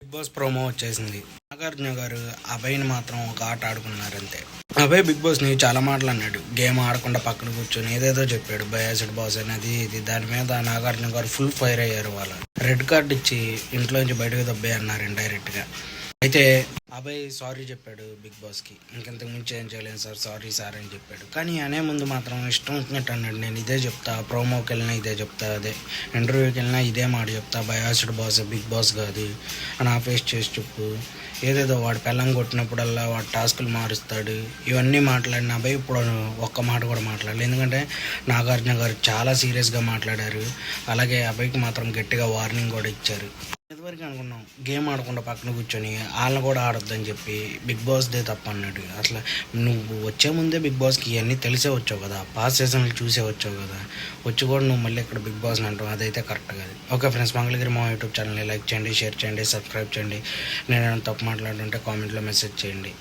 Big boss promo వచ్చేసింది. నాగార్జున గారు అభయ్ని మాత్రం ఒక ఆట ఆడుకున్నారు అంతే. అభయ్ బిగ్ బాస్ని చాలా మాటలు అన్నాడు. గేమ్ ఆడకుండా పక్కన కూర్చొని ఏదేదో చెప్పాడు. బయాసిడ్ బాస్ అనేది ఇది దాని మీద నాగార్జున గారు ఫుల్ ఫైర్ అయ్యారు. వాళ్ళు రెడ్ కార్డ్ ఇచ్చి ఇంట్లోంచి బయటకు దబ్బే అన్నారు ఇండైరెక్ట్గా. అయితే అభయ్ సారీ చెప్పాడు బిగ్ బాస్కి. ఇంకెంతకు మించి ఏం చేయలేను సార్, సారీ సార్ అని చెప్పాడు. కానీ అనే ముందు మాత్రం ఇష్టం వచ్చినట్టు అన్నాడు. నేను ఇదే చెప్తా, ప్రోమోకి వెళ్ళినా ఇదే చెప్తా, అదే ఇంటర్వ్యూకి వెళ్ళినా ఇదే మాట చెప్తా, బయాసిడ్ బాస్ బిగ్ బాస్ కాదు అని ఫేస్ చేసి చెప్పు. ఏదేదో వాడు పెళ్ళం కొట్టినప్పుడల్లా వాడు టాస్కులు మారుస్తాడు, ఇవన్నీ మాట్లాడిన అభయ్ ఇప్పుడు ఒక్క మాట కూడా మాట్లాడలేదు. ఎందుకంటే నాగార్జున గారు చాలా సీరియస్గా మాట్లాడారు. అలాగే అభయ్కి మాత్రం గట్టిగా వార్నింగ్ కూడా ఇచ్చారు. ఇదివరకు అనుకున్నాం గేమ్ ఆడకుండా పక్కన కూర్చొని వాళ్ళని కూడా ఆడొద్దని చెప్పి బిగ్ బాస్దే తప్ప అన్నాడు. అసలు నువ్వు వచ్చే ముందే బిగ్ బాస్కి ఇవన్నీ తెలిసే వచ్చావు కదా, పాస్ సీజన్లు చూసే వచ్చావు కదా, వచ్చి కూడా నువ్వు మళ్ళీ ఇక్కడ బిగ్ బాస్ని అంటావు, అదైతే కరెక్ట్ కాదు. ఓకే ఫ్రెండ్స్, మంగళగిరి మా యూట్యూబ్ ఛానల్ని లైక్ చేయండి, షేర్ చేయండి, సబ్స్క్రైబ్ చేయండి. నేను తప్పు మాట్లాడుతుంటే కామెంట్లో మెసేజ్ చేయండి.